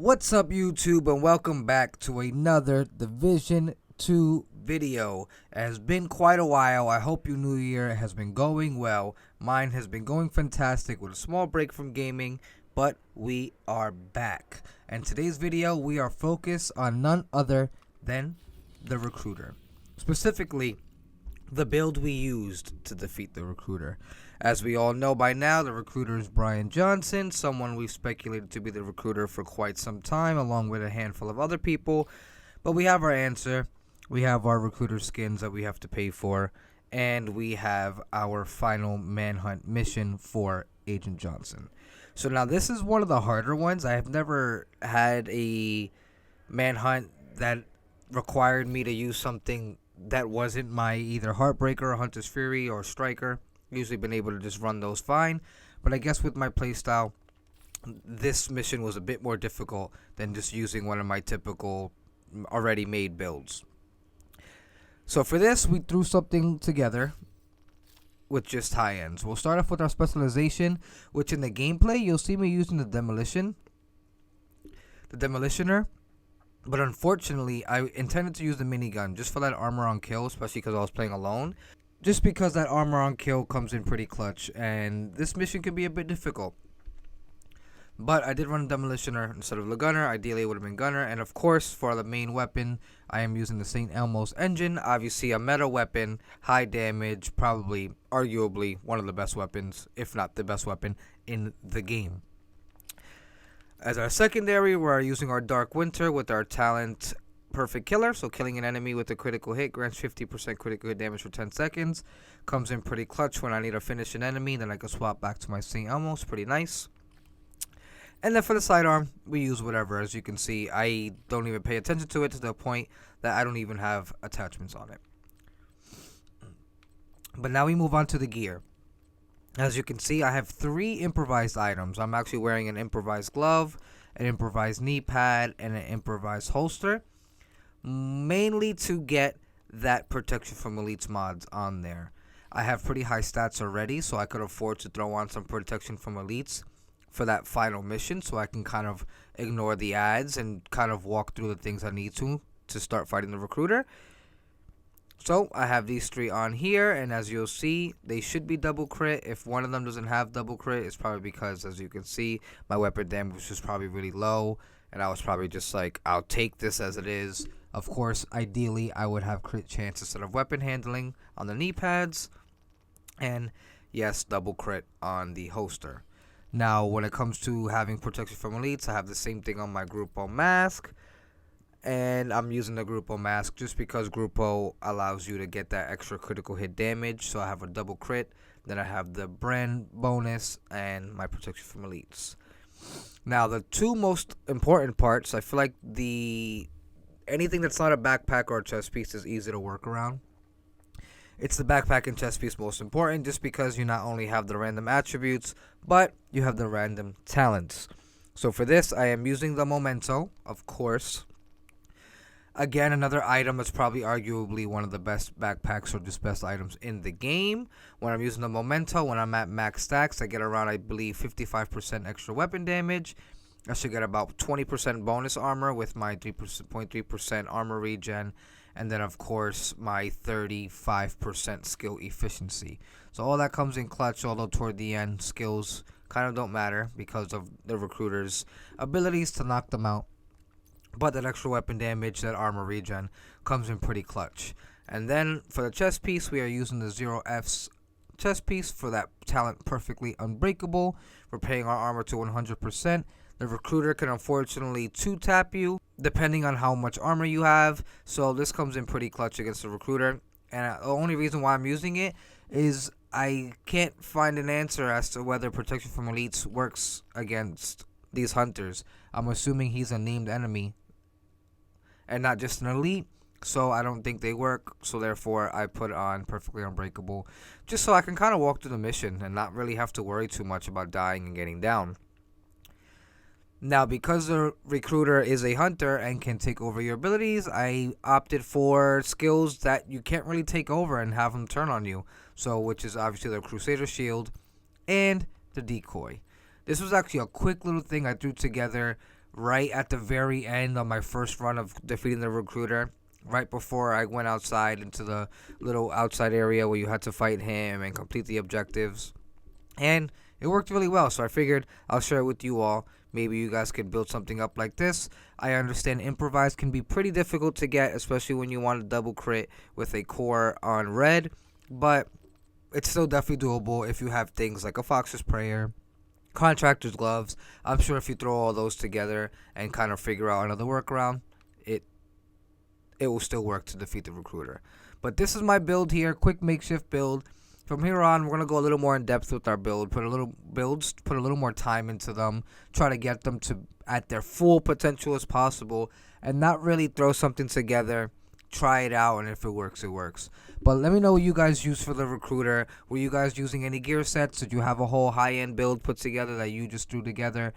What's up, YouTube, and welcome back to another Division 2 video. It has been quite a while. I hope your new year has been going well. Mine has been going fantastic with a small break from gaming, but we are back. And today's video, we are focused on none other than the Recruiter. Specifically, the build we used to defeat the Recruiter. As we all know by now, the Recruiter is Brian Johnson, someone we've speculated to be the Recruiter for quite some time, along with a handful of other people. But we have our answer. We have our Recruiter skins that we have to pay for, and we have our final manhunt mission for Agent Johnson. So now this is one of the harder ones. I have never had a manhunt that required me to use something that wasn't my either Heartbreaker, Hunter's Fury, or Striker. Usually been able to just run those fine, but I guess with my playstyle, this mission was a bit more difficult than just using one of my typical already made builds. So for this, we threw something together with just high ends. We'll start off with our specialization, which in the gameplay, you'll see me using the Demolitioner. But unfortunately, I intended to use the minigun just for that armor on kill, especially because I was playing alone. Just because that armor on kill comes in pretty clutch, and this mission can be a bit difficult. But I did run Demolitioner instead of the Gunner. Ideally, it would have been Gunner. And of course, for the main weapon, I am using the St. Elmo's engine. Obviously, a meta weapon, high damage, probably, arguably, one of the best weapons, if not the best weapon, in the game. As our secondary, we're using our Dark Winter with our talent Perfect Killer. So killing an enemy with a critical hit grants 50% critical hit damage for 10 seconds. Comes in pretty clutch when I need to finish an enemy. Then I can swap back to my St. Elmo's. Pretty nice. And then for the sidearm, we use whatever. As you can see, I don't even pay attention to it to the point that I don't even have attachments on it. But now we move on to the gear. As you can see, I have 3 improvised items. I'm actually wearing an improvised glove, an improvised knee pad, and an improvised holster. Mainly to get that protection from elites mods on there. I have pretty high stats already, so I could afford to throw on some protection from elites for that final mission, so I can kind of ignore the ads and kind of walk through the things I need to start fighting the Recruiter. So I have these 3 on here, and as you'll see, they should be double crit. If one of them doesn't have double crit, it's probably because, as you can see, my weapon damage was probably really low, and I was probably just like, I'll take this as it is. Of course, ideally, I would have crit chance instead of weapon handling on the knee pads. And yes, double crit on the holster. Now, when it comes to having protection from elites, I have the same thing on my Grupo mask. And I'm using the Grupo mask just because Grupo allows you to get that extra critical hit damage. So I have a double crit. Then I have the brand bonus and my protection from elites. Now, the 2 most important parts, I feel like anything that's not a backpack or a chest piece is easy to work around. It's the backpack and chest piece most important, just because you not only have the random attributes, but you have the random talents. So for this, I am using the Memento, of course. Again, another item that's probably arguably one of the best backpacks or just best items in the game. When I'm using the Memento, when I'm at max stacks, I get around, I believe, 55% extra weapon damage. I should get about 20% bonus armor with my 3.3% armor regen. And then, of course, my 35% skill efficiency. So all that comes in clutch, although toward the end, skills kind of don't matter because of the Recruiter's abilities to knock them out. But that extra weapon damage, that armor regen, comes in pretty clutch. And then for the chest piece, we are using the 0F's chest piece for that talent Perfectly Unbreakable. We're paying our armor to 100%. The Recruiter can unfortunately 2-tap you, depending on how much armor you have. So this comes in pretty clutch against the Recruiter. And the only reason why I'm using it is I can't find an answer as to whether protection from elites works against these hunters. I'm assuming he's a named enemy and not just an elite. So I don't think they work. So therefore, I put on Perfectly Unbreakable just so I can kind of walk through the mission and not really have to worry too much about dying and getting down. Now, because the Recruiter is a hunter and can take over your abilities, I opted for skills that you can't really take over and have them turn on you. So, which is obviously the Crusader Shield and the Decoy. This was actually a quick little thing I threw together right at the very end on my first run of defeating the recruiter. Right before I went outside into the little outside area where you had to fight him and complete the objectives. And it worked really well, so I figured I'll share it with you all. Maybe you guys could build something up like this. I understand improvise can be pretty difficult to get, especially when you want to double crit with a core on red, but it's still definitely doable if you have things like a Fox's Prayer, Contractor's Gloves. I'm sure if you throw all those together and kind of figure out another workaround, it it will still work to defeat the recruiter. But this is my build here, quick makeshift build. From here on, we're gonna go a little more in depth with our build. Put a little more time into them. Try to get them to at their full potential as possible, and not really throw something together. Try it out, and if it works, it works. But let me know what you guys use for the recruiter. Were you guys using any gear sets? Did you have a whole high-end build put together that you just threw together?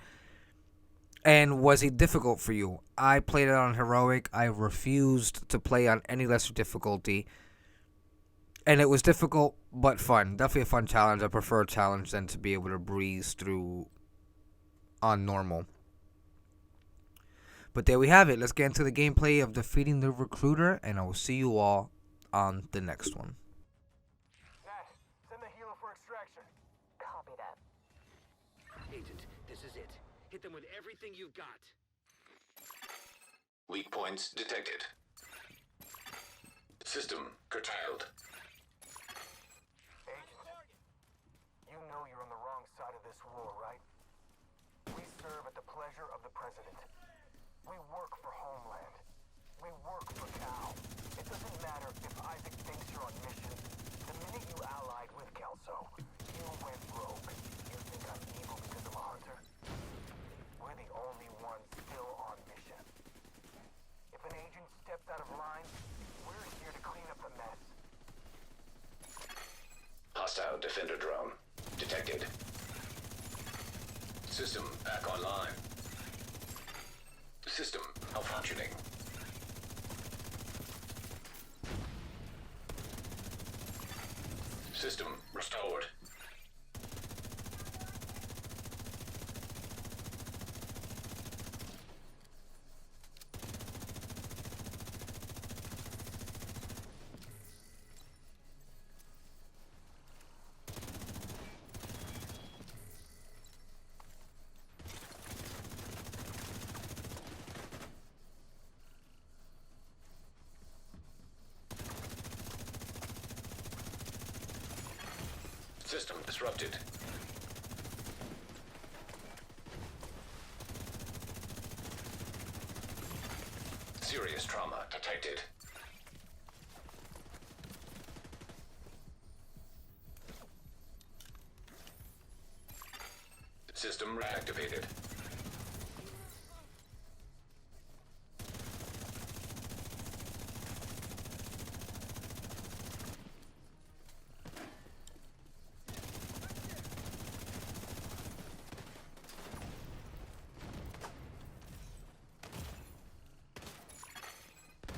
And was it difficult for you? I played it on heroic. I refused to play on any lesser difficulty. And it was difficult, but fun. Definitely a fun challenge. I prefer a challenge than to be able to breeze through on normal. But there we have it. Let's get into the gameplay of defeating the recruiter, and I will see you all on the next one. Nat, send the helo for extraction. Copy that. Agent, this is it. Hit them with everything you've got. Weak points detected. System curtailed. Agent, you know you're on the wrong side of this war, right? We serve at the pleasure of the President. We work for Homeland. We work for Cal. It doesn't matter if Isaac thinks you're on mission. The minute you allied with Kelso, you went rogue. You think I'm evil because I'm a hunter? We're the only ones still on mission. If an agent stepped out of line, we're here to clean up the mess. Hostile defender drone detected. System back online. System malfunctioning. System restored. System disrupted. Serious trauma detected. System reactivated.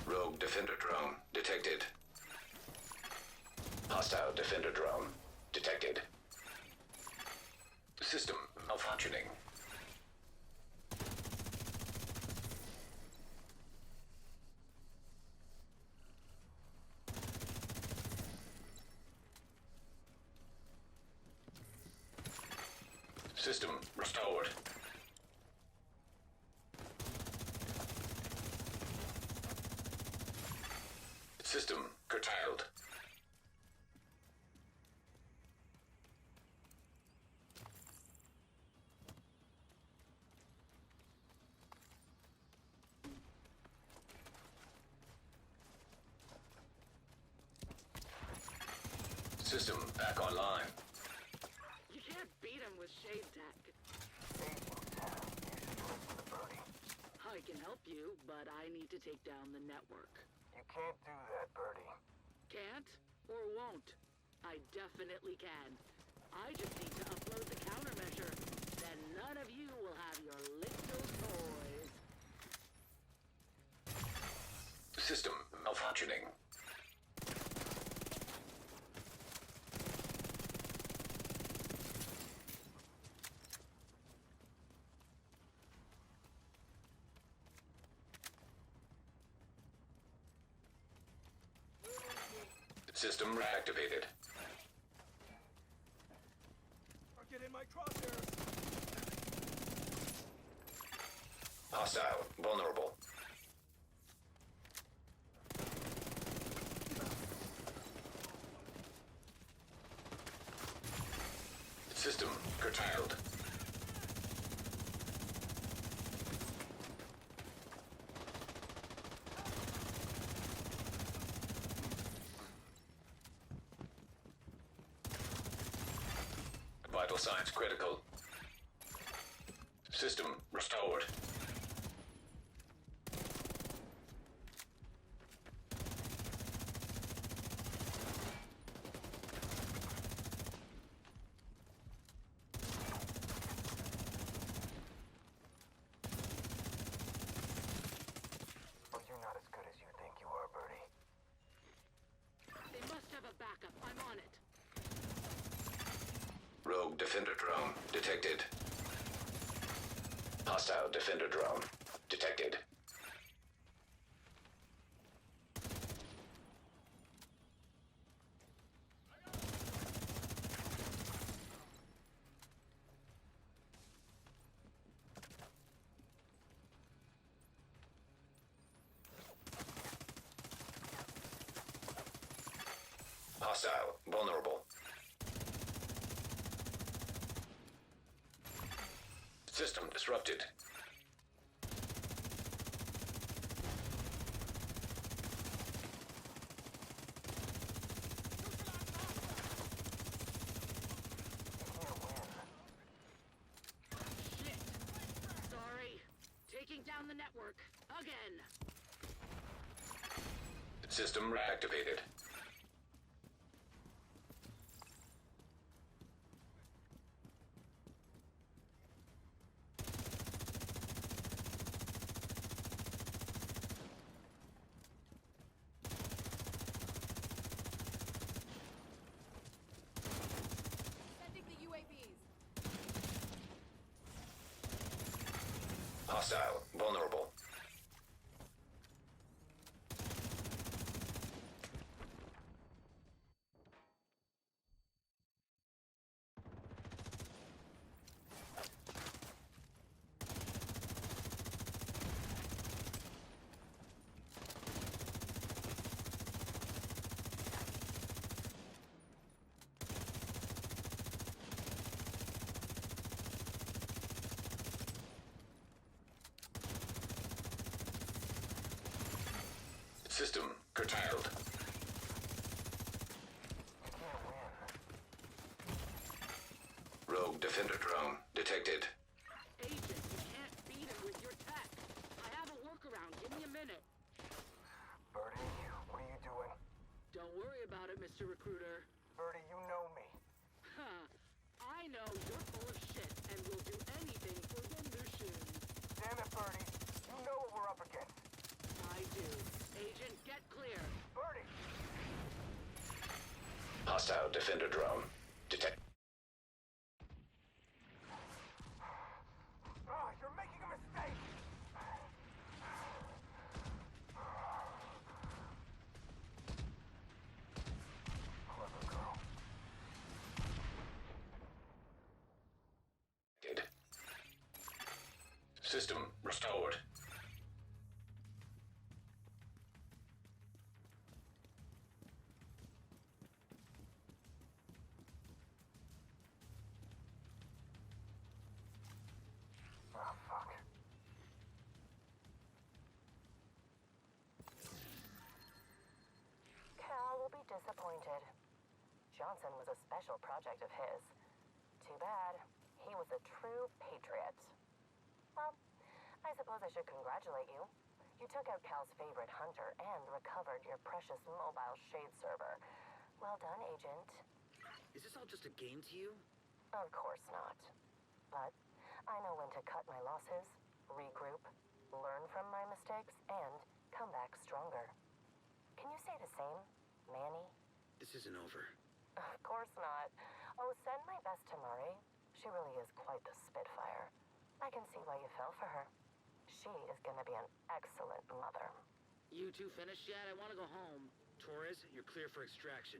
Rogue defender drone detected. Hostile defender drone detected. System malfunctioning. System restored. System curtailed. System back online. You can't beat him with shade tech. Agent, you should listen to Birdie. I can help you, but I need to take down the network. You can't do that, Birdie. Can't or won't? I definitely can. I just need to upload the countermeasure. Then none of you will have your little toys. System malfunctioning. System reactivated. Get in my crosshairs! Hostile. Vulnerable. System curtailed. Vital signs critical. System restored. Oh, you're not as good as you think you are, Birdie. They must have a backup. I'm on it. Rogue defender drone detected. Hostile defender drone detected. Hostile vulnerable. System disrupted. Shit. Sorry. Taking down the network. Again. System reactivated. Sending the UAVs. Hostile vulnerable. System curtailed. Rogue defender drone detected. Agent, you can't beat him with your tech. I have a workaround. Give me a minute. Birdie, what are you doing? Don't worry about it, Mr. Recruiter. Birdie, you know me. Huh. I know you're full of shit and will do anything for the mission. Damn it, Birdie. You know what we're up against. I do. Agent, get clear. Birdie! Hostile defender drone detect. Ah, you're making a mistake! Clever girl. System restored. Ah, fuck. Cal will be disappointed. Johnson was a special project of his. Too bad. He was a true patriot. Well, I suppose I should congratulate you. You took out Cal's favorite hunter and recovered your precious mobile shade server. Well done, Agent. Is this all just a game to you? Of course not. But I know when to cut my losses, regroup, learn from my mistakes, and come back stronger. Can you say the same, Manny? This isn't over. Of course not. Oh, send my best to Murray. She really is quite the spitfire. I can see why you fell for her. She is gonna be an excellent mother. You two finished yet? I want to go home. Torres, you're clear for extraction.